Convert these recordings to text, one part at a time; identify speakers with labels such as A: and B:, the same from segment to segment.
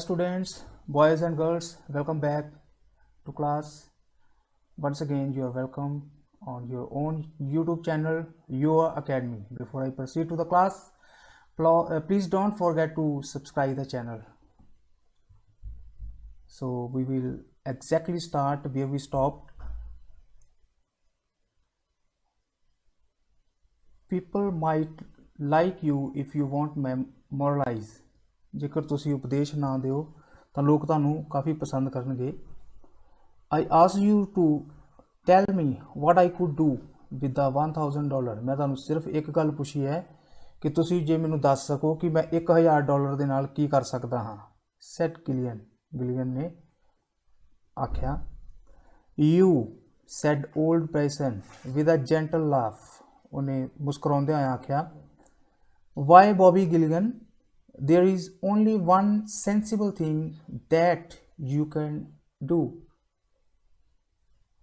A: students, boys and girls, welcome back to class. Once again, you are welcome on your own YouTube channel, Your Academy. Before I proceed to the class, please don't forget to subscribe the channel. So we will exactly start where we stopped. People might like you if you won't memorize. ਜੇਕਰ ਤੁਸੀਂ ਉਪਦੇਸ਼ ਨਾ ਦਿਓ ਤਾਂ ਲੋਕ ਤੁਹਾਨੂੰ ਕਾਫੀ ਪਸੰਦ ਕਰਨਗੇ. I asked you to tell me what I could do with the $1000. ਮੈਂ ਤੁਹਾਨੂੰ ਸਿਰਫ ਇੱਕ ਗੱਲ ਪੁੱਛੀ ਹੈ ਕਿ ਤੁਸੀਂ ਜੇ ਮੈਨੂੰ ਦੱਸ ਸਕੋ ਕਿ ਮੈਂ $1000 ਦੇ ਨਾਲ ਕੀ ਕਰ ਸਕਦਾ ਹਾਂ. said Gilligan ਨੇ ਆਖਿਆ. You said old person with a gentle laugh. ਉਹਨੇ ਮੁਸਕਰਾਉਂਦੇ ਹੋਏ ਆਖਿਆ. Why, Bobby Gilligan? There is only one sensible thing that you can do.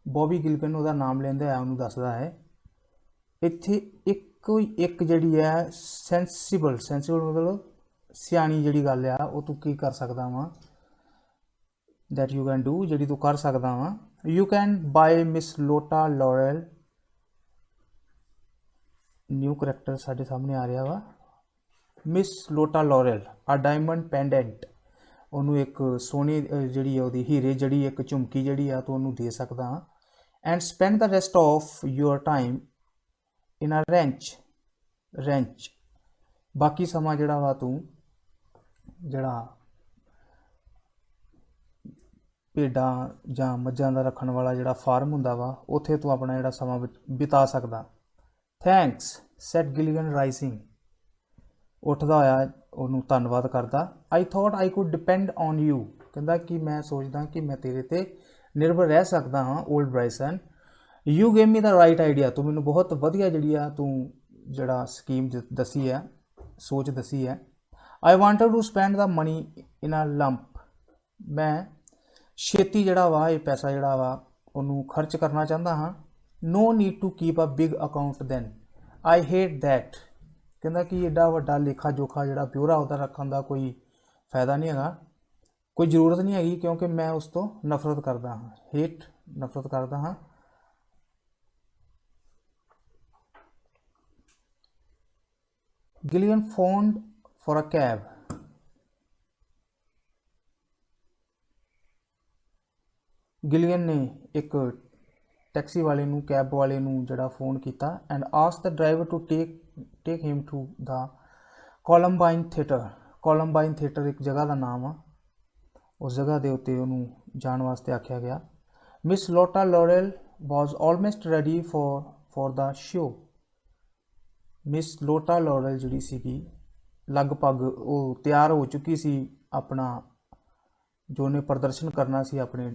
A: Bobby ਗਿਲਗਨ ਉਹਦਾ ਨਾਮ ਲੈਂਦਾ ਹੈ, ਉਹਨੂੰ ਦੱਸਦਾ ਹੈ ਇੱਥੇ ਇੱਕ ਜਿਹੜੀ ਹੈ ਸੈਂਸੀਬਲ ਮਤਲਬ ਸਿਆਣੀ ਜਿਹੜੀ ਗੱਲ ਆ ਉਹ ਤੂੰ ਕੀ ਕਰ ਸਕਦਾ ਵਾਂ. that you can do, ਜਿਹੜੀ ਤੂੰ ਕਰ ਸਕਦਾ ਵਾਂ. You can buy Miss Lota Laurel. New character ਸਾਡੇ ਸਾਹਮਣੇ ਆ ਰਿਹਾ ਵਾ. ਮਿਸ ਲੋਟਾ ਲੋਰਲ ਆ ਡਾਇਮੰਡ ਪੈਂਡੈਂਟ. ਉਹਨੂੰ ਇੱਕ ਸੋਨੇ ਜਿਹੜੀ ਉਹਦੀ ਹੀਰੇ ਜਿਹੜੀ ਇੱਕ ਝੁਮਕੀ ਜਿਹੜੀ ਆ ਤੂੰ ਉਹਨੂੰ ਦੇ ਸਕਦਾ. And spend the rest of your time in a ranch. ਬਾਕੀ ਸਮਾਂ ਜਿਹੜਾ ਵਾ ਤੂੰ ਜਿਹੜਾ ਭੇਡਾਂ ਜਾਂ ਮੱਝਾਂ ਦਾ ਰੱਖਣ ਵਾਲਾ ਜਿਹੜਾ ਫਾਰਮ ਹੁੰਦਾ ਵਾ ਉੱਥੇ ਤੂੰ ਆਪਣਾ ਜਿਹੜਾ ਸਮਾਂ ਬਿਤਾ ਸਕਦਾ. Thanks said Gilligan rising. ਉੱਠਦਾ ਹੋਇਆ ਉਹਨੂੰ ਧੰਨਵਾਦ ਕਰਦਾ. I thought I could depend on you. ਕਹਿੰਦਾ ਕਿ ਮੈਂ ਸੋਚਦਾ ਕਿ ਮੈਂ ਤੇਰੇ ਤੇ ਨਿਰਭਰ ਰਹਿ ਸਕਦਾ ਹਾਂ. Old Bryson, you gave me the right idea. ਤੂੰ ਮੈਨੂੰ ਬਹੁਤ ਵਧੀਆ ਜਿਹੜੀ ਆ ਤੂੰ ਜਿਹੜਾ ਸਕੀਮ ਦੱਸੀ ਹੈ, ਸੋਚ ਦੱਸੀ ਹੈ. I wanted to spend the money in a lump. ਮੈਂ ਛੇਤੀ ਜਿਹੜਾ ਵਾ ਇਹ ਪੈਸਾ ਜਿਹੜਾ ਵਾ ਉਹਨੂੰ ਖਰਚ ਕਰਨਾ ਚਾਹੁੰਦਾ ਹਾਂ. No need to keep a big account then. I hate that. ਕਹਿੰਦਾ ਕਿ ਐਡਾ ਵੱਡਾ ਲੇਖਾ ਜੋਖਾ ਜਿਹੜਾ ਬਿਊਰਾ ਉਹਦਾ ਰੱਖਣ ਦਾ ਕੋਈ ਫਾਇਦਾ ਨਹੀਂ ਹੈਗਾ, ਕੋਈ ਜ਼ਰੂਰਤ ਨਹੀਂ ਹੈਗੀ ਕਿਉਂਕਿ ਮੈਂ ਉਸ ਤੋਂ ਨਫ਼ਰਤ ਕਰਦਾ ਹਾਂ. ਨਫ਼ਰਤ ਕਰਦਾ ਹਾਂ. ਗਿਲੀਅਨ ਫੋਨਡ ਫॉर ਅ ਕੈਬ. ਗਿਲੀਅਨ ਨੇ ਇੱਕ ਟੈਕਸੀ ਵਾਲੇ ਨੂੰ, ਕੈਬ ਵਾਲੇ ਨੂੰ ਜਿਹੜਾ ਫੋਨ ਕੀਤਾ. And ask the driver to take him to the Columbine theatre ਇੱਕ ਜਗ੍ਹਾ ਦਾ ਨਾਮ ਆ. ਉਸ ਜਗ੍ਹਾ ਦੇ ਉੱਤੇ ਉਹਨੂੰ ਜਾਣ ਵਾਸਤੇ ਆਖਿਆ ਗਿਆ. Miss Lotta Laurel was almost ready for the show. Miss Lotta Laurel ਜਿਹੜੀ ਸੀਗੀ ਲਗਭਗ ਉਹ ਤਿਆਰ ਹੋ ਚੁੱਕੀ ਸੀ ਆਪਣਾ ਜੋ ਉਹਨੇ ਪ੍ਰਦਰਸ਼ਨ ਕਰਨਾ ਸੀ ਆਪਣੇ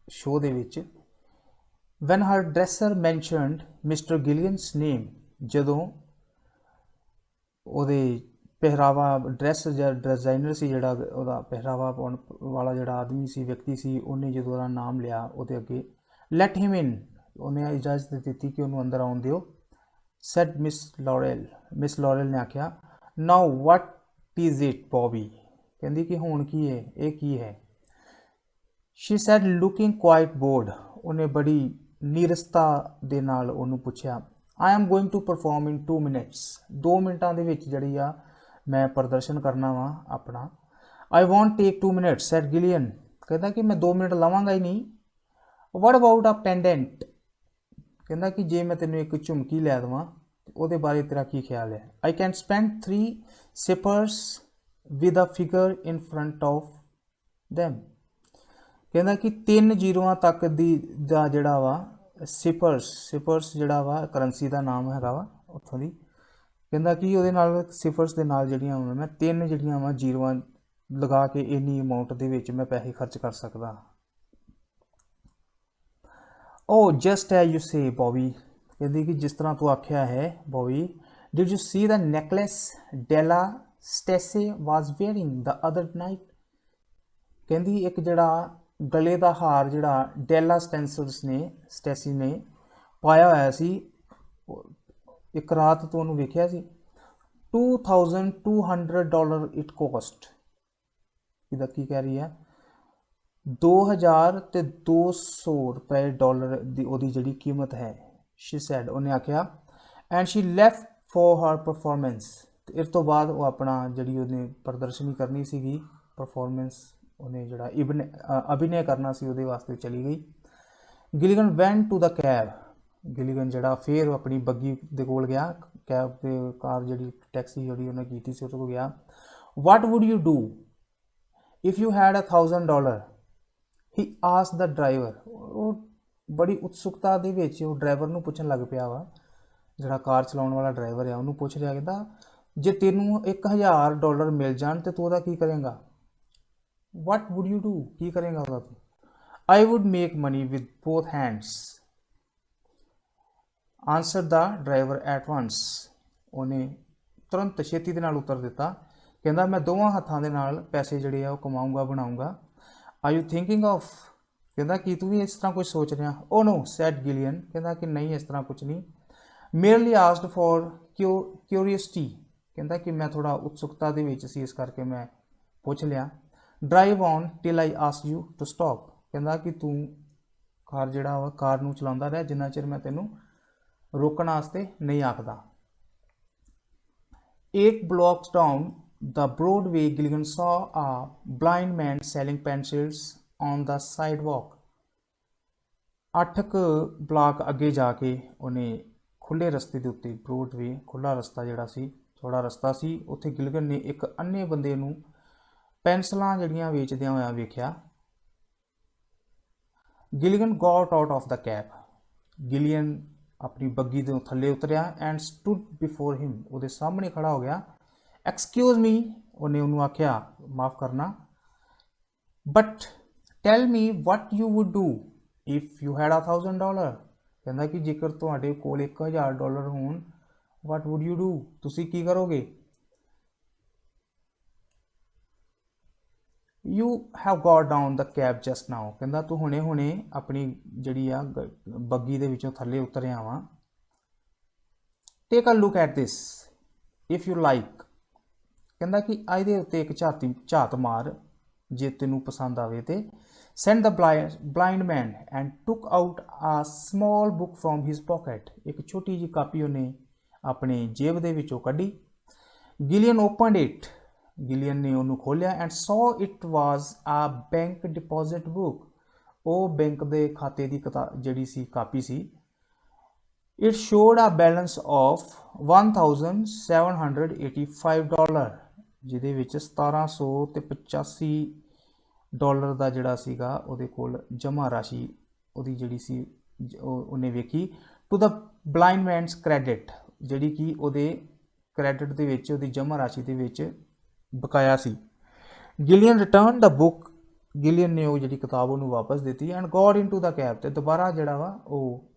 A: ਸ਼ੋਅ ਦੇ ਵਿੱਚ. when her dresser mentioned Mr. Gilligan's name. ਜਦੋਂ ਉਹਦੇ ਪਹਿਰਾਵਾ ਡਿਜ਼ਾਈਨਰ ਸੀ ਜਿਹੜਾ ਉਹਦਾ ਪਹਿਰਾਵਾ ਪਾਉਣ ਵਾਲਾ ਜਿਹੜਾ ਆਦਮੀ ਸੀ, ਵਿਅਕਤੀ ਸੀ, ਉਹਨੇ ਜਦੋਂ ਉਹਦਾ ਨਾਮ ਲਿਆ ਉਹਦੇ ਅੱਗੇ let him in. ਉਹਨੇ ਇਜਾਜ਼ਤ ਦਿੱਤੀ ਕਿ ਉਹਨੂੰ ਅੰਦਰ ਆਉਣ ਦਿਓ. said Miss Laurel ਨੇ ਆਖਿਆ. now what is it, Bobby? ਕਹਿੰਦੀ ਕਿ ਹੁਣ ਕੀ ਹੈ, ਇਹ ਕੀ ਹੈ. she said looking quite bored. ਉਹਨੇ ਬੜੀ ਨੀਰਸਤਾ ਦੇ ਨਾਲ ਉਹਨੂੰ ਪੁੱਛਿਆ. I am going to perform in 2 minutes. 2 ਮਿੰਟਾਂ ਦੇ ਵਿੱਚ ਜਿਹੜੀ ਆ ਮੈਂ ਪ੍ਰਦਰਸ਼ਨ ਕਰਨਾ ਵਾ ਆਪਣਾ. I won't take 2 minutes, said Gillian. ਕਹਿੰਦਾ ਕਿ ਮੈਂ 2 ਮਿੰਟ ਲਵਾਂਗਾ ਹੀ ਨਹੀਂ. What about a pendant? ਕਹਿੰਦਾ ਕਿ ਜੇ ਮੈਂ ਤੈਨੂੰ ਇੱਕ ਝੁਮਕੀ ਲੈ ਦੇਵਾਂ ਉਹਦੇ ਬਾਰੇ ਤੇਰਾ ਕੀ ਖਿਆਲ ਹੈ. I can spend 3 sippers with a figure in front of them. ਕਹਿੰਦਾ ਕਿ 3 ਜ਼ੀਰੋਆਂ ਤੱਕ ਦਾ ਜਿਹੜਾ ਵਾ ਸਿਪਰਸ ਜਿਹੜਾ ਵਾ ਕਰੰਸੀ ਦਾ ਨਾਮ ਹੈਗਾ ਵਾ ਉੱਥੋਂ ਦੀ. ਕਹਿੰਦਾ ਕਿ ਉਹਦੇ ਨਾਲ ਸਿਫਰਸ ਦੇ ਨਾਲ ਜਿਹੜੀਆਂ ਮੈਂ 3 ਜਿਹੜੀਆਂ ਵਾ ਜ਼ੀਰੋਆਂ ਲਗਾ ਕੇ ਇੰਨੀ ਅਮਾਊਂਟ ਦੇ ਵਿੱਚ ਮੈਂ ਪੈਸੇ ਖਰਚ ਕਰ ਸਕਦਾ. Oh, just as you say, Bobby. ਕਹਿੰਦੀ ਕਿ ਜਿਸ ਤਰ੍ਹਾਂ ਤੂੰ ਆਖਿਆ ਹੈ Bobby. Did you see the necklace Della Stacey was wearing the other night? ਕਹਿੰਦੀ ਇੱਕ ਜਿਹੜਾ ਗਲੇ ਦਾ ਹਾਰ ਜਿਹੜਾ ਡੈਲਾ ਸਟੈਸੀ ਨੇ ਪਾਇਆ ਹੋਇਆ ਸੀ ਇੱਕ ਰਾਤ ਤੋਂ ਉਹਨੂੰ ਵੇਖਿਆ ਸੀ. $2200 it cost. ਇਹਦਾ ਕੀ ਕਹਿ ਰਹੀ ਹੈ 2000 ਤੇ 200 ਰੁਪਏ ਡਾਲਰ ਦੀ ਉਹਦੀ ਜਿਹੜੀ ਕੀਮਤ ਹੈ ਸ਼ੀ ਸੈਡ ਉਹਨੇ ਆਖਿਆ and she left for her performance ਤੇ ਇਸ ਤੋਂ ਬਾਅਦ ਉਹ ਆਪਣਾ ਜਿਹੜੀ ਉਹਨੇ ਪ੍ਰਦਰਸ਼ਨੀ ਕਰਨੀ ਸੀਗੀ ਪਰਫਾਰਮੈਂਸ ਉਹਨੇ ਜਿਹੜਾ ਅਭਿਨੈ ਕਰਨਾ ਸੀ ਉਹਦੇ ਵਾਸਤੇ ਚਲੀ ਗਈ ਗਿਲੀਗਨ ਵੈਂਟ ਟੂ ਦਾ ਕੈਬ ਗਿਲੀਗਨ ਜਿਹੜਾ ਫਿਰ ਆਪਣੀ ਬੱਗੀ ਦੇ ਕੋਲ ਗਿਆ ਕੈਬ ਤੇ ਕਾਰ ਜਿਹੜੀ ਟੈਕਸੀ ਜਿਹੜੀ ਉਹਨੇ ਕੀਤੀ ਸੀ ਉਹਦੇ ਕੋਲ ਗਿਆ what would you do if you had $1000 he ask the driver ਉਹ ਬੜੀ ਉਤਸੁਕਤਾ ਦੇ ਵਿੱਚ ਉਹ ਡਰਾਈਵਰ ਨੂੰ ਪੁੱਛਣ ਲੱਗ ਪਿਆ ਵਾ ਜਿਹੜਾ ਕਾਰ ਚਲਾਉਣ ਵਾਲਾ ਡਰਾਈਵਰ ਆ ਉਹਨੂੰ ਪੁੱਛ ਰਿਹਾ ਕਹਿੰਦਾ ਜੇ ਤੈਨੂੰ $1000 ਮਿਲ ਜਾਣ ਤੇ ਤੂੰ ਉਹਦਾ ਕੀ ਕਰੇਂਗਾ ਵਾਟ ਵੁੱਡ ਯੂ ਡੂ ਕੀ ਕਰੇਂਗਾ ਉਹਦਾ ਤੂੰ I would make money with both hands answered the driver at once ਉਹਨੇ ਤੁਰੰਤ ਛੇਤੀ ਦੇ ਨਾਲ ਉੱਤਰ ਦਿੱਤਾ ਕਹਿੰਦਾ ਮੈਂ ਦੋਵਾਂ ਹੱਥਾਂ ਦੇ ਨਾਲ ਪੈਸੇ ਜਿਹੜੇ ਆ ਉਹ ਕਮਾਊਂਗਾ ਬਣਾਊਂਗਾ are you thinking of ਕਹਿੰਦਾ ਕੀ ਤੂੰ ਵੀ ਇਸ ਤਰ੍ਹਾਂ ਕੁਝ ਸੋਚ ਰਿਹਾ oh no said Gillian ਕਹਿੰਦਾ ਕਿ ਨਹੀਂ ਇਸ ਤਰ੍ਹਾਂ ਕੁਝ ਨਹੀਂ merely asked for curiosity ਕਹਿੰਦਾ ਕਿ ਮੈਂ ਥੋੜਾ ਉਤਸੁਕਤਾ ਦੇ ਵਿੱਚ ਸੀ ਇਸ ਕਰਕੇ ਮੈਂ ਪੁੱਛ ਲਿਆ drive on till I ask you to stop ਕਹਿੰਦਾ ਕਿ ਤੂੰ ਕਾਰ ਜਿਹੜਾ ਵਾ ਕਾਰ ਨੂੰ ਚਲਾਉਂਦਾ ਰਹਿ ਜਿੰਨਾ ਚਿਰ ਮੈਂ ਤੈਨੂੰ ਰੋਕਣ ਵਾਸਤੇ ਨਹੀਂ ਆਖਦਾ 8 blocks down the Broadway Gilligan saw a blind man selling pencils on the sidewalk 8 block ਅੱਗੇ ਜਾ ਕੇ ਉਹਨੇ ਖੁੱਲੇ ਰਸਤੇ ਦੇ ਉੱਤੇ ਬ੍ਰੋਡਵੇ ਖੁੱਲਾ ਰਸਤਾ ਜਿਹੜਾ ਸੀ ਥੋੜਾ ਰਸਤਾ ਸੀ ਉੱਥੇ ਗਿਲਗਨ ਨੇ ਇੱਕ ਅੰਨੇ ਬੰਦੇ ਨੂੰ ਪੈਨਸਲਾਂ ਜਿਹੜੀਆਂ ਵੇਚਦਿਆਂ ਹੋਇਆ ਵੇਖਿਆ Gilligan got out of the cab. Gillian अपनी बग्गी ਦੇ ਥੱਲੇ ਉਤਰਿਆ and stood before him. ਉਹਦੇ ਸਾਹਮਣੇ ਖੜਾ ਹੋ ਗਿਆ. Excuse me, ਉਹਨੇ ਉਹਨੂੰ ਆਖਿਆ ਮਾਫ ਕਰਨਾ. But tell me what you would do if you had $1000. ਕਹਿੰਦਾ ਕਿ ਜੇਕਰ ਤੁਹਾਡੇ ਕੋਲ $1000 ਹੋਣ what would you do? ਤੁਸੀਂ ਕੀ ਕਰੋਗੇ? You have got down the cab just now ਕਹਿੰਦਾ ਤੂੰ ਹੁਣੇ ਆਪਣੀ ਜਿਹੜੀ ਆ ਬੱਗੀ ਦੇ ਵਿੱਚੋਂ ਥੱਲੇ ਉਤਰਿਆ ਵਾਂ take a look at this if you like ਕਹਿੰਦਾ ਕਿ ਇਹਦੇ ਉੱਤੇ ਇੱਕ ਝਾਤ ਮਾਰ ਜੇ ਤੈਨੂੰ ਪਸੰਦ ਆਵੇ ਤੇ sent the blind man and took out a small book from his pocket ਇੱਕ ਛੋਟੀ ਜਿਹੀ ਕਾਪੀ ਉਹਨੇ ਆਪਣੇ ਜੇਬ ਦੇ ਵਿੱਚੋਂ ਕੱਢੀ Gillian opened it ਗਿਲੀਅਨ ਨੇ ਉਹਨੂੰ ਖੋਲ੍ਹਿਆ ਐਂਡ ਸੌ ਇਟ ਵਾਜ਼ ਆ ਬੈਂਕ ਡਿਪੋਜ਼ਿਟ ਬੁੱਕ ਉਹ ਬੈਂਕ ਦੇ ਖਾਤੇ ਦੀ ਜਿਹੜੀ ਸੀ ਕਾਪੀ ਸੀ ਇਟ ਸ਼ੋਡ ਆ ਬੈਲੈਂਸ ਆਫ $1785 ਜਿਹਦੇ ਵਿੱਚ $1785 ਦਾ ਜਿਹੜਾ ਸੀਗਾ ਉਹਦੇ ਕੋਲ ਜਮ੍ਹਾਂ ਰਾਸ਼ੀ ਉਹਦੀ ਜਿਹੜੀ ਸੀ ਉਹਨੇ ਵੇਖੀ to the blind man's credit ਜਿਹੜੀ ਕਿ ਉਹਦੇ ਕ੍ਰੈਡਿਟ ਦੇ ਵਿੱਚ ਉਹਦੀ ਜਮ੍ਹਾਂ ਰਾਸ਼ੀ ਦੇ ਵਿੱਚ ਬਕਾਇਆ ਸੀ ਗਿਲੀਅਨ ਰਿਟਰਨ ਦਾ ਬੁੱਕ ਗਿਲੀਅਨ ਨੇ ਉਹ ਜਿਹੜੀ ਕਿਤਾਬ ਉਹਨੂੰ ਵਾਪਸ ਦਿੱਤੀ and got into the cab ਤੇ ਦੁਬਾਰਾ ਜਿਹੜਾ ਵਾ ਉਹ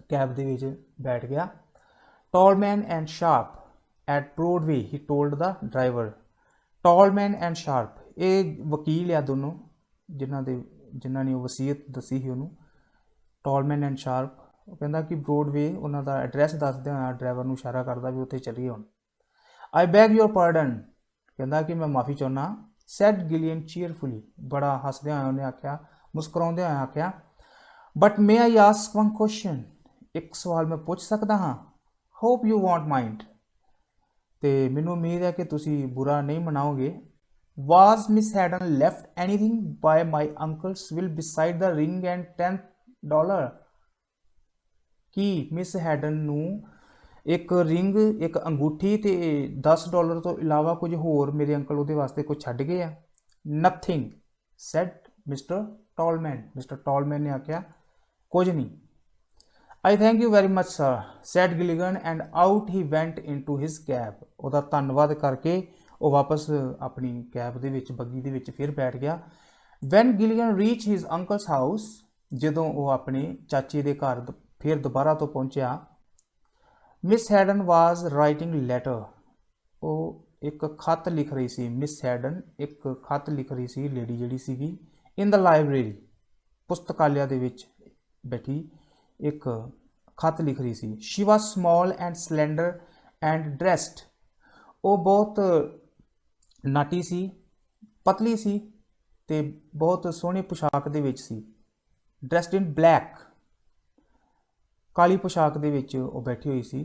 A: ਕੈਬ ਦੇ ਵਿੱਚ ਬੈਠ ਗਿਆ Tolman and Sharp at Broadway he told the driver Tolman and Sharp ਇਹ ਵਕੀਲ ਆ ਦੋਨੋਂ ਜਿਨ੍ਹਾਂ ਨੇ ਉਹ ਵਸੀਅਤ ਦੱਸੀ ਸੀ ਉਹਨੂੰ ਟਾਲ ਮੈਨ ਐਂਡ ਸ਼ਾਰਪ ਉਹ ਕਹਿੰਦਾ ਕਿ ਬ੍ਰੋਡਵੇ ਉਹਨਾਂ ਦਾ ਐਡਰੈਸ ਦੱਸਦਿਆਂ ਹੋਇਆ ਡਰਾਈਵਰ ਨੂੰ ਇਸ਼ਾਰਾ ਕਰਦਾ ਵੀ ਉੱਥੇ ਚੱਲੀਏ ਹੁਣ ਆਈ ਬੈਗ ਯੋਰ ਪਾਰਡਨ ਕਹਿੰਦਾ ਕਿ ਮੈਂ ਮਾਫੀ ਚਾਹੁੰਦਾ ਸੈਡ ਗਿਲੀਅਨ ਚੀਅਰਫੁਲੀ ਬੜਾ ਹੱਸਦਿਆਂ ਹੋਇਆ ਉਹਨੇ ਆਖਿਆ ਮੁਸਕਰਾਉਂਦਿਆਂ ਹੋਇਆ ਆਖਿਆ but may I ask one question ਇੱਕ ਸਵਾਲ ਮੈਂ ਪੁੱਛ ਸਕਦਾ ਹਾਂ ਹੋਪ ਯੂ ਵਾਂਟ ਮਾਈਂਡ ਤੇ ਮੈਨੂੰ ਉਮੀਦ ਹੈ ਕਿ ਤੁਸੀਂ ਬੁਰਾ ਨਹੀਂ ਮਨਾਓਗੇ was Miss Hayden left anything by my uncle's will beside the ring and $10 ਕੀ ਮਿਸ ਹੈਡਨ ਨੂੰ ਇੱਕ ਰਿੰਗ ਇੱਕ ਅੰਗੂਠੀ ਤੇ $10 ਤੋਂ ਇਲਾਵਾ ਕੁਝ ਹੋਰ ਮੇਰੇ ਅੰਕਲ ਉਹਦੇ ਵਾਸਤੇ ਕੁਝ ਛੱਡ ਗਏ ਆ ਨਥਿੰਗ ਸੈਡ ਮਿਸਟਰ ਟਾਲਮੈਨ ਨੇ ਆਖਿਆ ਕੁਝ ਨਹੀਂ I thank you very much sir said Gilligan and out he went into his cab ਉਹਦਾ ਧੰਨਵਾਦ ਕਰਕੇ ਉਹ ਵਾਪਸ ਆਪਣੀ ਕੈਬ ਦੇ ਵਿੱਚ ਬੱਗੀ ਦੇ ਵਿੱਚ ਫਿਰ ਬੈਠ ਗਿਆ when Gilligan reached his uncle's house ਜਦੋਂ ਉਹ ਆਪਣੇ ਚਾਚੇ ਦੇ ਘਰ ਫਿਰ ਦੁਬਾਰਾ ਤੋਂ ਪਹੁੰਚਿਆ ਮਿਸ ਹੈਡਨ ਵਾਜ਼ ਰਾਈਟਿੰਗ ਲੈਟਰ ਉਹ ਇੱਕ ਖੱਤ ਲਿਖ ਰਹੀ ਸੀ ਮਿਸ ਹੈਡਨ ਇੱਕ ਖੱਤ ਲਿਖ ਰਹੀ ਸੀ ਲੇਡੀ ਜਿਹੜੀ ਸੀਗੀ ਇਨ ਦਾ ਲਾਇਬ੍ਰੇਰੀ ਪੁਸਤਕਾਲਿਆ ਦੇ ਵਿੱਚ ਬੈਠੀ ਇੱਕ ਖੱਤ ਲਿਖ ਰਹੀ ਸੀ she was small and slender and dressed ਉਹ ਬਹੁਤ ਨਾਟੀ ਸੀ ਪਤਲੀ ਸੀ ਤੇ ਬਹੁਤ ਸੋਹਣੀ ਪੋਸ਼ਾਕ ਦੇ ਵਿੱਚ ਸੀ, ਡਰੈਸਡ ਇਨ ਬਲੈਕ, ਕਾਲੀ ਪੋਸ਼ਾਕ ਦੇ ਵਿੱਚ ਉਹ ਬੈਠੀ ਹੋਈ ਸੀ।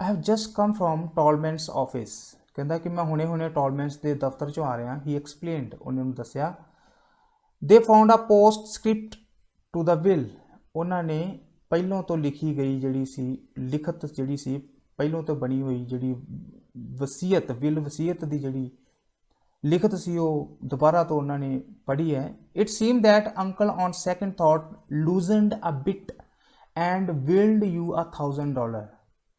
A: I have just come from Tolman's office, ਕਹਿੰਦਾ ਕਿ ਮੈਂ ਹੁਣੇ ਟੋਲਮੈਨਸ ਦੇ ਦਫ਼ਤਰ 'ਚੋਂ ਆ ਰਿਹਾ। ਹੀ ਐਕਸਪਲੇਨਡ, ਉਹਨੇ ਉਹਨੂੰ ਦੱਸਿਆ। They found a postscript to the will, ਉਹਨਾਂ ਨੇ ਪਹਿਲੋਂ ਤੋਂ ਲਿਖੀ ਗਈ ਜਿਹੜੀ ਸੀ ਲਿਖਤ, ਜਿਹੜੀ ਸੀ ਪਹਿਲੋਂ ਤੋਂ ਬਣੀ ਹੋਈ ਜਿਹੜੀ ਵਸੀਅਤ, ਵਿਲ ਵਸੀਅਤ ਦੀ ਜਿਹੜੀ ਲਿਖਤ ਸੀ ਉਹ ਦੁਬਾਰਾ ਤੋਂ ਉਹਨਾਂ ਨੇ ਪੜ੍ਹੀ ਹੈ। It seem that uncle on second thought loosened a bit and willed you $1000,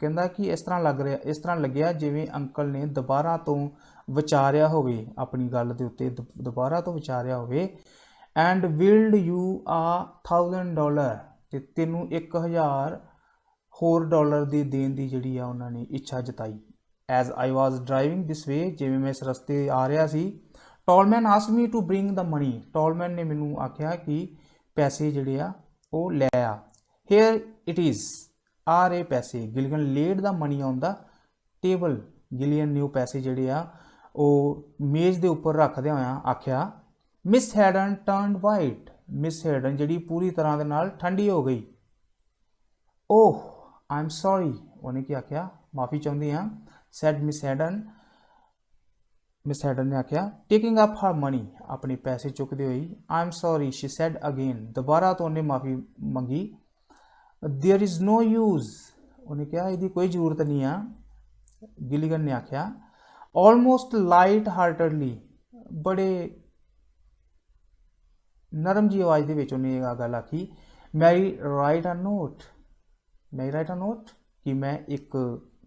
A: ਕਹਿੰਦਾ ਕਿ ਇਸ ਤਰ੍ਹਾਂ ਲੱਗਿਆ ਜਿਵੇਂ ਅੰਕਲ ਨੇ ਦੁਬਾਰਾ ਤੋਂ ਵਿਚਾਰਿਆ ਹੋਵੇ, ਆਪਣੀ ਗੱਲ ਦੇ ਉੱਤੇ ਦੁਬਾਰਾ ਤੋਂ ਵਿਚਾਰਿਆ ਹੋਵੇ। ਐਂਡ ਵਿਲਡ ਯੂ $1000, ਤੇ ਤੈਨੂੰ 1000 ਹੋਰ ਡਾਲਰ ਦੀ ਦੇਣ ਦੀ ਜਿਹੜੀ ਆ ਉਹਨਾਂ ਨੇ ਇੱਛਾ ਜਤਾਈ। ਐਜ਼ ਆਈ ਵਾਜ਼ ਡਰਾਈਵਿੰਗ ਦਿਸ ਵੇ, ਜਿਵੇਂ ਮੈਂ ਇਸ ਰਸਤੇ ਆ ਰਿਹਾ ਸੀ। Tolman asked me to bring the money, Tolman ਨੇ ਮੈਨੂੰ ਆਖਿਆ ਕਿ ਪੈਸੇ ਜਿਹੜੇ ਆ ਉਹ ਲੈ ਆ। ਹੇਅਰ ਇਟ ਇਜ਼, ਆ ਰਹੇ ਪੈਸੇ। Gilligan laid the money on the table, Gillian ਨੇ ਉਹ ਪੈਸੇ ਜਿਹੜੇ ਆ ਉਹ ਮੇਜ਼ ਦੇ ਉੱਪਰ ਰੱਖਦਿਆਂ ਹੋਇਆਂ ਆਖਿਆ। ਮਿਸ ਹੈਡਨ ਟਰਨਡ ਵਾਈਟ, ਮਿਸ ਹੈਡਨ ਜਿਹੜੀ ਪੂਰੀ ਤਰ੍ਹਾਂ ਦੇ ਨਾਲ ਠੰਡੀ ਹੋ ਗਈ। ਓਹ ਆਈ ਐਮ ਸੌਰੀ, ਉਹਨੇ ਕੀ ਆਖਿਆ, ਮਾਫੀ ਚਾਹੁੰਦੀ ਹਾਂ। ਸੈਡ ਮਿਸ ਹੈਡਨ, ਮਿਸ ਹੈਡਨ ਨੇ ਆਖਿਆ। ਟੇਕਿੰਗ ਅਪ ਹਰ ਮਨੀ, ਆਪਣੇ ਪੈਸੇ ਚੁੱਕਦੇ ਹੋਈ। I am sorry, she said again, ਦੁਬਾਰਾ ਤੋਂ ਉਹਨੇ ਮਾਫੀ ਮੰਗੀ। ਦੇਅਰ ਇਜ਼ ਨੋ ਯੂਜ਼, ਉਹਨੇ ਕਿਹਾ ਇਹਦੀ ਕੋਈ ਜ਼ਰੂਰਤ ਨਹੀਂ ਆ। ਗਿਲੀਗਨ ਨੇ ਆਖਿਆ। ਆਲਮੋਸਟ ਲਾਈਟ ਹਾਰਟਡਲੀ, ਬੜੇ ਨਰਮ ਜੀ ਆਵਾਜ਼ ਦੇ ਵਿੱਚ ਉਹਨੇ ਇਹ ਗੱਲ ਆਖੀ। Mary write a note, Mary write a note, ਕਿ ਮੈਂ ਇੱਕ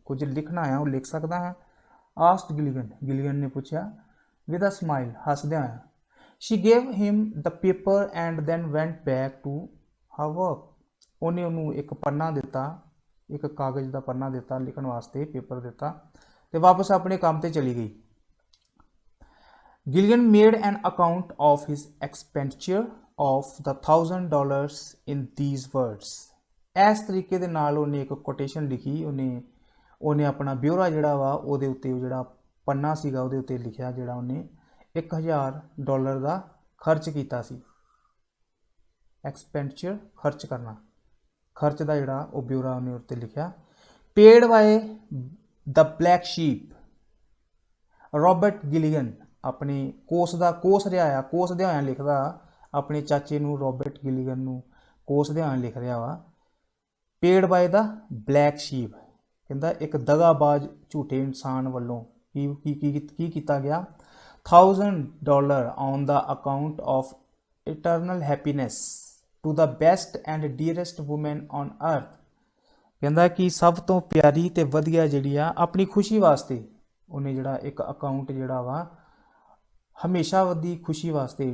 A: ਕੁਝ ਲਿਖਣਾ ਆ, ਉਹ ਲਿਖ ਸਕਦਾ ਹਾਂ। ਆਸਕਡ ਗਿਲੀਗਨ, ਗਿਲੀਗਨ ਨੇ ਪੁੱਛਿਆ। ਵਿਦ ਅ ਸਮਾਈਲ, ਹੱਸਦਿਆਂ ਹੋਇਆ। She gave him the paper and then went back to her work, ਉਹਨੇ ਉਹਨੂੰ ਇੱਕ ਪੰਨਾ ਦਿੱਤਾ, ਇੱਕ ਕਾਗਜ਼ ਦਾ ਪੰਨਾ ਦਿੱਤਾ ਲਿਖਣ ਵਾਸਤੇ, ਪੇਪਰ ਦਿੱਤਾ, ਤੇ ਵਾਪਸ ਆਪਣੇ ਕੰਮ ਤੇ ਚਲੀ ਗਈ। Gilligan made an account of his expenditure of the $1000 in these words, ਇਸ ਤਰੀਕੇ ਦੇ ਨਾਲ ਉਹਨੇ ਇੱਕ ਕੋਟੇਸ਼ਨ ਲਿਖੀ। ਉਹਨੇ ਆਪਣਾ ਬਿਊਰਾ ਜਿਹੜਾ ਵਾ ਉਹਦੇ ਉੱਤੇ, ਜਿਹੜਾ ਪੰਨਾ ਸੀਗਾ ਉਹਦੇ ਉੱਤੇ ਲਿਖਿਆ ਜਿਹੜਾ ਉਹਨੇ $1000 ਦਾ ਖਰਚ ਕੀਤਾ ਸੀ। ਐਕਸਪੈਂਡੀਚਰ, ਖਰਚ ਕਰਨਾ, ਖਰਚ ਦਾ ਜਿਹੜਾ ਉਹ ਬਿਊਰਾ ਉਹਨੇ ਉੱਤੇ ਲਿਖਿਆ। Paid by the black sheep, Robert Gilligan ਆਪਣੇ ਕੋਸਦਿਆਂ ਹੋਇਆਂ ਲਿਖਦਾ, ਆਪਣੇ ਚਾਚੇ ਨੂੰ ਰੋਬਰਟ ਗਿਲੀਗਨ ਨੂੰ ਕੋਸਦਿਆਂ ਹੋਇਆਂ ਲਿਖ ਰਿਹਾ ਵਾ। ਪੇਡ ਬਾਏ ਦਾ ਬਲੈਕ ਸ਼ੀਪ, ਕਹਿੰਦਾ ਇੱਕ ਦਗਾਬਾਜ਼ ਝੂਠੇ ਇਨਸਾਨ ਵੱਲੋਂ ਕੀ ਕੀਤਾ ਗਿਆ। $1000 on the account of eternal happiness to the best and dearest woman on earth, ਕਹਿੰਦਾ ਕਿ ਸਭ ਤੋਂ ਪਿਆਰੀ ਤੇ ਵਧੀਆ ਜਿਹੜੀ ਆ ਆਪਣੀ ਖੁਸ਼ੀ ਵਾਸਤੇ ਉਹਨੇ ਜਿਹੜਾ ਇੱਕ ਅਕਾਊਂਟ ਜਿਹੜਾ ਵਾ ਹਮੇਸ਼ਾ ਦੀ ਖੁਸ਼ੀ ਵਾਸਤੇ,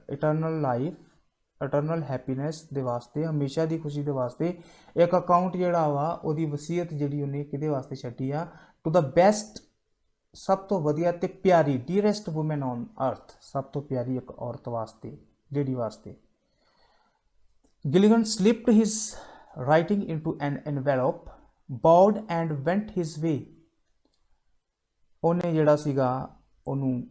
A: ਇਟਰਨਲ ਲਾਈਫ, ਇਟਰਨਲ ਹੈਪੀਨੈਸ ਦੇ ਵਾਸਤੇ, ਹਮੇਸ਼ਾ ਦੀ ਖੁਸ਼ੀ ਦੇ ਵਾਸਤੇ ਇੱਕ ਅਕਾਊਂਟ ਜਿਹੜਾ ਵਾ ਉਹਦੀ ਵਸੀਅਤ ਜਿਹੜੀ ਉਹਨੇ ਕਿਹਦੇ ਵਾਸਤੇ ਛੱਡੀ ਆ। ਟੂ ਦਾ ਬੈਸਟ, ਸਭ ਤੋਂ ਵਧੀਆ ਤੇ ਪਿਆਰੀ, ਡੀਅਰੈਸਟ ਵੂਮਨ ਔਨ ਅਰਥ, ਸਭ ਤੋਂ ਪਿਆਰੀ ਇੱਕ ਔਰਤ ਵਾਸਤੇ, ਲੇਡੀ ਵਾਸਤੇ। Gilligan slipped his writing into an envelope, bowed and went his way, ਉਹਨੇ ਜਿਹੜਾ ਸੀਗਾ ਉਹਨੂੰ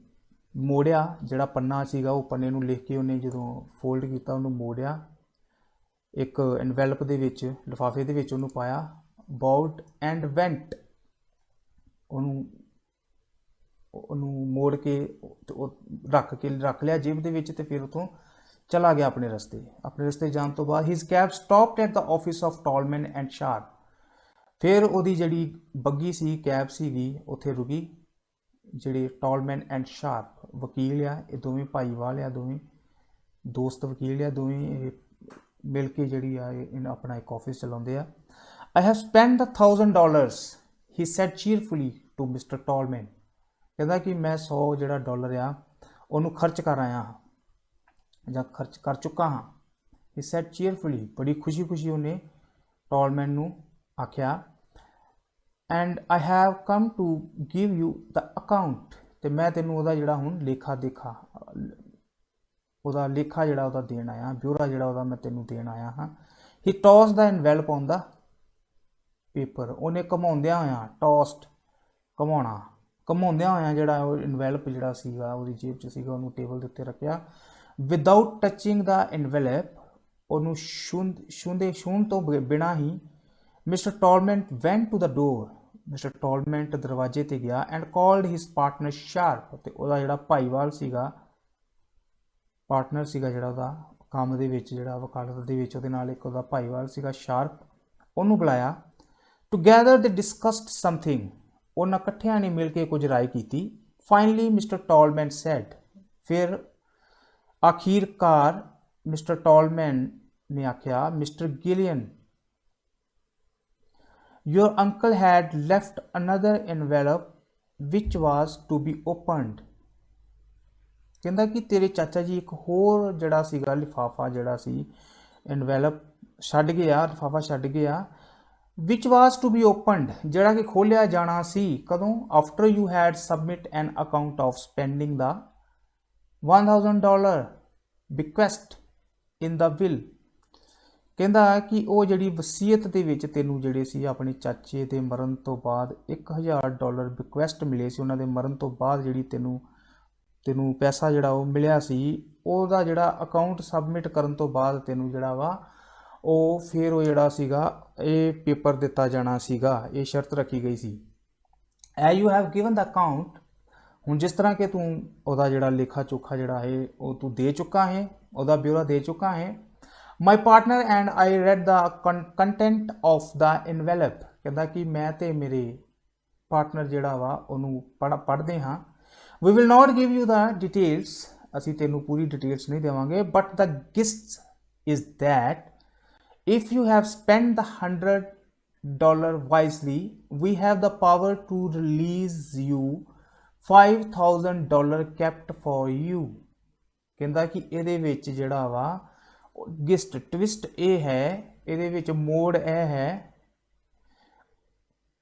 A: ਮੋੜਿਆ, ਜਿਹੜਾ ਪੰਨਾ ਸੀਗਾ ਉਹ ਪੰਨੇ ਨੂੰ ਲਿਖ ਕੇ ਉਹਨੇ ਜਦੋਂ ਫੋਲਡ ਕੀਤਾ ਉਹਨੂੰ ਮੋੜਿਆ, ਇੱਕ ਐਨਵੈਲਪ ਦੇ ਵਿੱਚ, ਲਿਫਾਫੇ ਦੇ ਵਿੱਚ ਉਹਨੂੰ ਪਾਇਆ। ਬਾਊਡ ਐਂਡ ਵੈਂਟ, ਉਹਨੂੰ ਮੋੜ ਕੇ ਰੱਖ ਲਿਆ ਜੇਬ ਦੇ ਵਿੱਚ, ਤੇ ਫਿਰ ਉੱਥੋਂ ਚਲਾ ਗਿਆ ਆਪਣੇ ਰਸਤੇ ਜਾਣ ਤੋਂ ਬਾਅਦ। His cab stopped at the office of Tolman and Sharp, ਫਿਰ ਉਹਦੀ ਜਿਹੜੀ ਬੱਗੀ ਸੀ, ਕੈਬ ਸੀਗੀ, ਉੱਥੇ ਰੁਕੀ। ਜਿਹੜੇ ਟੋਲਮੈਨ ਐਂਡ ਸ਼ਾਰਪ ਵਕੀਲ ਆ, ਇਹ ਦੋਵੇਂ ਭਾਈਵਾਲ ਆ, ਦੋਵੇਂ ਦੋਸਤ ਵਕੀਲ ਆ, ਦੋਵੇਂ ਇਹ ਮਿਲ ਕੇ ਜਿਹੜੀ ਆ ਇਹ ਆਪਣਾ ਇੱਕ ਆਫਿਸ ਚਲਾਉਂਦੇ ਆ। I have spend the $1000, he said cheerfully to mister Tolman, ਕਹਿੰਦਾ ਕਿ ਮੈਂ $100 ਆ ਉਹਨੂੰ ਖਰਚ ਕਰ ਆਇਆ ਹਾਂ, ਜਾਂ ਖਰਚ ਕਰ ਚੁੱਕਾ ਹਾਂ। ਹੀ ਸੈਡ ਚੀਅਰਫੁਲੀ, ਬੜੀ ਖੁਸ਼ੀ ਉਹਨੇ ਟੋਲਮੈਨ ਨੂੰ ਆਖਿਆ। And I have come to give you the account, ਤੇ ਮੈਂ ਤੈਨੂੰ ਉਹਦਾ ਜਿਹੜਾ ਹੁਣ ਲੇਖਾ ਜਿਹੜਾ ਉਹਦਾ ਦੇਣ ਆਇਆ, ਬਿਊਰਾ ਜਿਹੜਾ ਉਹਦਾ ਮੈਂ ਤੈਨੂੰ ਦੇਣ ਆਇਆ ਹਾਂ। He toss the envelope on the paper, ਉਹਨੇ ਘੁਮਾਉਂਦਿਆਂ ਹੋਇਆਂ, ਟੌਸਟ ਘੁਮਾਉਣਾ, ਘਮਾਉਂਦਿਆਂ ਹੋਇਆਂ ਜਿਹੜਾ ਉਹ ਇਨਵੈਲਪ ਜਿਹੜਾ ਸੀਗਾ ਉਹਦੀ ਜੇਬ 'ਚ ਸੀਗਾ, ਉਹਨੂੰ ਟੇਬਲ ਦੇ ਉੱਤੇ ਰੱਖਿਆ। ਵਿਦਆਊਟ ਟੱਚਿੰਗ ਦਾ ਇਨਵੈਲਪ, ਉਹਨੂੰ ਛੂਹਣ ਤੋਂ ਬਿਨਾਂ ਹੀ mister Tolman went to the door, mister Tolman ਦਰਵਾਜ਼ੇ ਤੇ ਗਿਆ and called his partner Sharp, ਤੇ ਉਹਦਾ ਜਿਹੜਾ ਭਾਈਵਾਲ ਸੀਗਾ, ਪਾਰਟਨਰ ਸੀਗਾ ਜਿਹੜਾ ਉਹਦਾ ਕੰਮ ਦੇ ਵਿੱਚ, ਜਿਹੜਾ ਵਕਾਲਤ ਦੇ ਵਿੱਚ ਉਹਦੇ ਨਾਲ ਇੱਕ ਉਹਦਾ ਭਾਈਵਾਲ ਸੀਗਾ ਸ਼ਾਰਪ, ਉਹਨੂੰ ਬੁਲਾਇਆ। ਟੂਗੈਦਰ ਦੇ ਡਿਸਕਸਡ ਸਮਥਿੰਗ, ਉਹਨਾਂ ਇਕੱਠਿਆਂ ਨੇ ਮਿਲ ਕੇ ਕੁਝ ਰਾਏ ਕੀਤੀ। ਫਾਈਨਲੀ ਮਿਸਟਰ ਟੋਲਮੈਨ ਸੈਡ, ਫਿਰ ਆਖੀਰਕਾਰ ਮਿਸਟਰ ਟੋਲਮੈਨ ਨੇ ਆਖਿਆ, mister ਗਿਲੀਅਨ, your uncle had left another envelope which was to be opened, ਕਹਿੰਦਾ ਕਿ ਤੇਰੇ ਚਾਚਾ ਜੀ ਇੱਕ ਹੋਰ ਜਿਹੜਾ ਸੀਗਾ ਲਿਫਾਫਾ ਜਿਹੜਾ ਸੀ ਇਨਵੈਲਪ ਛੱਡ ਗਿਆ, ਲਿਫਾਫਾ ਛੱਡ ਗਿਆ, which was to be opened, ਜਿਹੜਾ ਕਿ ਖੋਲਿਆ ਜਾਣਾ ਸੀ ਕਦੋਂ? after you had submit an account of spending the $1000 bequest in the will, ਕਹਿੰਦਾ ਕਿ ਉਹ ਜਿਹੜੀ ਵਸੀਅਤ ਦੇ ਵਿੱਚ ਤੈਨੂੰ ਜਿਹੜੇ ਸੀ ਆਪਣੇ ਚਾਚੇ ਦੇ ਮਰਨ ਤੋਂ ਬਾਅਦ $1000 ਬਿਕੁਐਸਟ ਮਿਲੇ ਸੀ, ਉਹਨਾਂ ਦੇ ਮਰਨ ਤੋਂ ਬਾਅਦ ਜਿਹੜੀ ਤੈਨੂੰ ਪੈਸਾ ਜਿਹੜਾ ਉਹ ਮਿਲਿਆ ਸੀ, ਉਹਦਾ ਜਿਹੜਾ ਅਕਾਊਂਟ ਸਬਮਿਟ ਕਰਨ ਤੋਂ ਬਾਅਦ ਤੈਨੂੰ ਜਿਹੜਾ ਵਾ ਉਹ ਫਿਰ ਉਹ ਜਿਹੜਾ ਸੀਗਾ ਇਹ ਪੇਪਰ ਦਿੱਤਾ ਜਾਣਾ ਸੀਗਾ, ਇਹ ਸ਼ਰਤ ਰੱਖੀ ਗਈ ਸੀ। ਐ you have given the account, ਹੁਣ ਜਿਸ ਤਰ੍ਹਾਂ ਕਿ ਤੂੰ ਉਹਦਾ ਜਿਹੜਾ ਲੇਖਾ ਚੋਖਾ ਜਿਹੜਾ ਹੈ ਉਹ ਤੂੰ ਦੇ ਚੁੱਕਾ ਹੈ, ਉਹਦਾ ਬਿਊਰਾ ਦੇ ਚੁੱਕਾ ਹੈ। My partner and I read the content of the envelope, ਕਹਿੰਦਾ ਕਿ ਮੈਂ ਤੇ ਮੇਰੇ ਪਾਰਟਨਰ ਜਿਹੜਾ ਵਾ ਉਹਨੂੰ ਪੜ੍ਹਦੇ ਹਾਂ। We will not give you the details, ਅਸੀਂ ਤੈਨੂੰ ਪੂਰੀ ਡਿਟੇਲਸ ਨਹੀਂ ਦੇਵਾਂਗੇ, but the gist is that if you have spent the $100 wisely, we have the power to release you $5000 kept for you, ਕਹਿੰਦਾ ਕਿ ਇਹਦੇ ਵਿੱਚ ਜਿਹੜਾ ਵਾ ਗਿਸਟ ਟਵਿਸਟ ਇਹ ਹੈ, ਇਹਦੇ ਵਿੱਚ ਮੋੜ ਇਹ ਹੈ,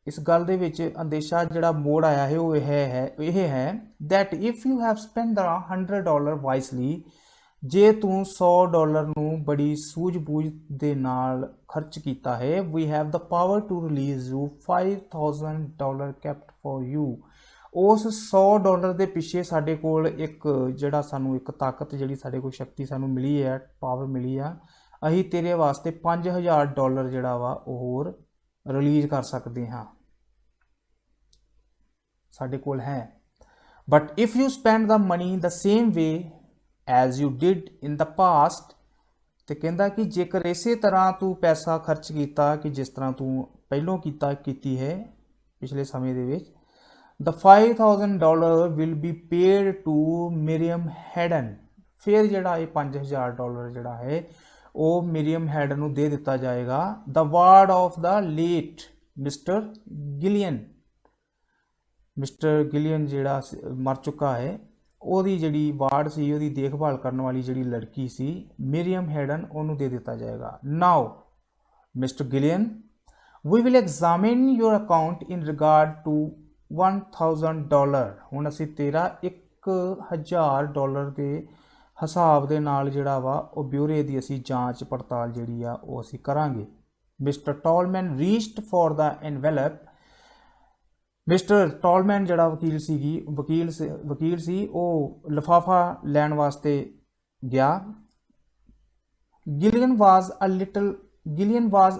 A: ਇਸ ਗੱਲ ਦੇ ਵਿੱਚ ਅੰਦੇਸ਼ਾ ਜਿਹੜਾ ਮੋੜ ਆਇਆ ਹੈ ਉਹ ਇਹ ਹੈ that if you have spent the $100 wisely, ਜੇ ਤੂੰ $100 ਨੂੰ ਬੜੀ ਸੂਝ-ਬੂਝ ਦੇ ਨਾਲ ਖਰਚ ਕੀਤਾ ਹੈ, we have the power to release you $5000 kept for you, ਉਸ $100 ਦੇ ਪਿੱਛੇ ਸਾਡੇ ਕੋਲ ਇੱਕ ਜਿਹੜਾ ਸਾਨੂੰ ਇੱਕ ਤਾਕਤ ਜਿਹੜੀ ਸਾਡੇ ਕੋਲ ਸ਼ਕਤੀ ਸਾਨੂੰ ਮਿਲੀ ਹੈ, ਪਾਵਰ ਮਿਲੀ ਆ, ਅਸੀਂ ਤੇਰੇ ਵਾਸਤੇ $5000 ਜਿਹੜਾ ਵਾ ਉਹ ਹੋਰ ਰਿਲੀਜ਼ ਕਰ ਸਕਦੇ ਹਾਂ, ਸਾਡੇ ਕੋਲ ਹੈ। But if you spend the money the same way as you did in the past, ਤੇ ਕਹਿੰਦਾ ਕਿ ਜੇਕਰ ਇਸੇ ਤਰ੍ਹਾਂ ਤੂੰ ਪੈਸਾ ਖਰਚ ਕੀਤਾ ਕਿ ਜਿਸ ਤਰ੍ਹਾਂ ਤੂੰ ਪਹਿਲੋਂ ਕੀਤੀ ਹੈ ਪਿਛਲੇ ਸਮੇਂ ਦੇ ਵਿੱਚ, the $5000 will be paid to Miriam Hayden, ਫਿਰ ਜਿਹੜਾ ਇਹ $5000 ਜਿਹੜਾ ਹੈ ਉਹ ਮਿਰੀਅਮ ਹੈਡਨ ਨੂੰ ਦੇ ਦਿੱਤਾ ਜਾਏਗਾ। the ward of the late Mr. Gillian, mister Gillian ਜਿਹੜਾ ਮਰ ਚੁੱਕਾ ਹੈ, ਉਹਦੀ ਜਿਹੜੀ ਵਾਰਡ ਸੀ, ਉਹਦੀ ਦੇਖਭਾਲ ਕਰਨ ਵਾਲੀ ਜਿਹੜੀ ਲੜਕੀ ਸੀ ਮਿਰੀਅਮ ਹੈਡਨ, ਉਹਨੂੰ ਦੇ ਦਿੱਤਾ ਜਾਏਗਾ। Now mister Gillian, we will examine your account in regard to $1000, ਹੁਣ ਅਸੀਂ ਤੇਰਾ $1000 ਦੇ ਹਿਸਾਬ ਦੇ ਨਾਲ ਜਿਹੜਾ ਵਾ ਉਹ ਬਿਊਰੇ ਦੀ ਅਸੀਂ ਜਾਂਚ ਪੜਤਾਲ ਜਿਹੜੀ ਆ ਉਹ ਅਸੀਂ ਕਰਾਂਗੇ। Mister Tolman reached for the envelope, mister Tolman ਜਿਹੜਾ ਵਕੀਲ ਸੀ ਉਹ ਲਿਫਾਫਾ ਲੈਣ ਵਾਸਤੇ ਗਿਆ। Gillian was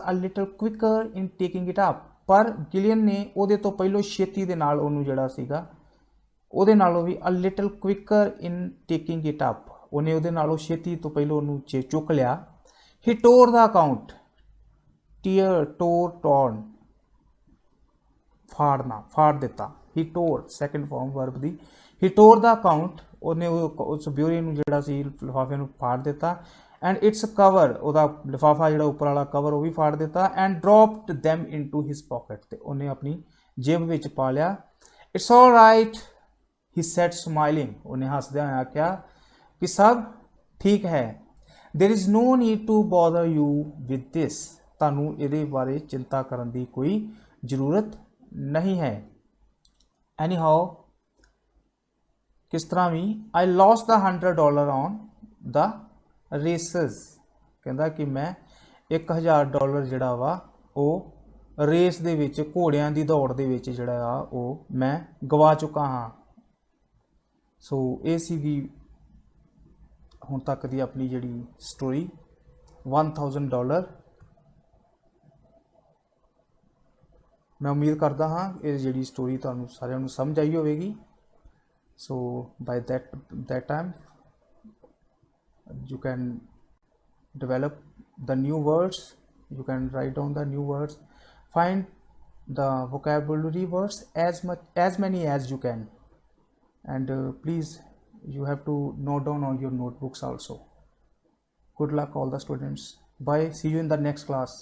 A: a little quicker in taking it up, ਪਰ ਗਿਲੀਅਨ ਨੇ ਉਹਦੇ ਤੋਂ ਪਹਿਲੋਂ ਛੇਤੀ ਦੇ ਨਾਲ ਉਹਨੂੰ ਜਿਹੜਾ ਸੀਗਾ ਉਹਦੇ ਨਾਲੋਂ ਵੀ a little quicker in taking it up, ਉਹਨੇ ਉਹਦੇ ਨਾਲੋਂ ਛੇਤੀ ਤੋਂ ਪਹਿਲੋਂ ਉਹਨੂੰ ਚੁੱਕ ਲਿਆ। ਹੀ ਟੋਰ ਦਾ ਅਕਾਊਂਟ, ਟੋਰਨ ਫਾੜ ਦਿੱਤਾ। ਹੀ ਟੋਰ ਸੈਕੰਡ ਫਾਰਮ ਵਰਬ ਦੀ, ਹੀ ਟੋਰ ਦਾ ਅਕਾਊਂਟ, ਉਹਨੇ ਉਸ ਬਿਊਰੇ ਨੂੰ ਜਿਹੜਾ ਸੀ ਲਿਫਾਫੇ ਨੂੰ ਫਾੜ ਦਿੱਤਾ। ਐਂਡ ਇਟਸ ਕਵਰ, ਉਹਦਾ ਲਿਫਾਫਾ ਜਿਹੜਾ ਉੱਪਰ ਵਾਲਾ ਕਵਰ ਉਹ ਵੀ ਫਾੜ ਦਿੱਤਾ। And dropped them into his pocket, ਤੇ ਉਹਨੇ ਆਪਣੀ ਜੇਬ ਵਿੱਚ ਪਾ ਲਿਆ। It's all right he said smiling, ਉਹਨੇ ਹੱਸਦਿਆਂ ਹੋਇਆ ਆਖਿਆ ਕਿ ਸਭ ਠੀਕ ਹੈ। there is no need to bother you with this, ਤੁਹਾਨੂੰ ਇਹਦੇ ਬਾਰੇ ਚਿੰਤਾ ਕਰਨ ਦੀ ਕੋਈ ਜ਼ਰੂਰਤ ਨਹੀਂ ਹੈ। anyhow, ਕਿਸ ਤਰ੍ਹਾਂ ਵੀ I lost the $100 on the races, ਕਹਿੰਦਾ ਕਿ ਮੈਂ $1000 ਜਿਹੜਾ ਵਾ ਉਹ ਰੇਸ ਦੇ ਵਿੱਚ, ਘੋੜਿਆਂ ਦੀ ਦੌੜ ਦੇ ਵਿੱਚ ਜਿਹੜਾ ਆ ਉਹ ਮੈਂ ਗਵਾ ਚੁੱਕਾ ਹਾਂ। ਸੋ ਇਹ ਸੀਗੀ ਹੁਣ ਤੱਕ ਦੀ ਆਪਣੀ ਜਿਹੜੀ ਸਟੋਰੀ $1000। ਮੈਂ ਉਮੀਦ ਕਰਦਾ ਹਾਂ ਇਹ ਜਿਹੜੀ ਸਟੋਰੀ ਤੁਹਾਨੂੰ ਸਾਰਿਆਂ ਨੂੰ ਸਮਝ ਆਈ ਹੋਵੇਗੀ। ਸੋ ਬਾਈ that time you can develop the new words, you can write down the new words, find the vocabulary words as many as you can, and please you have to note down on your notebooks also. Good luck all the students. Bye, see you in the next class.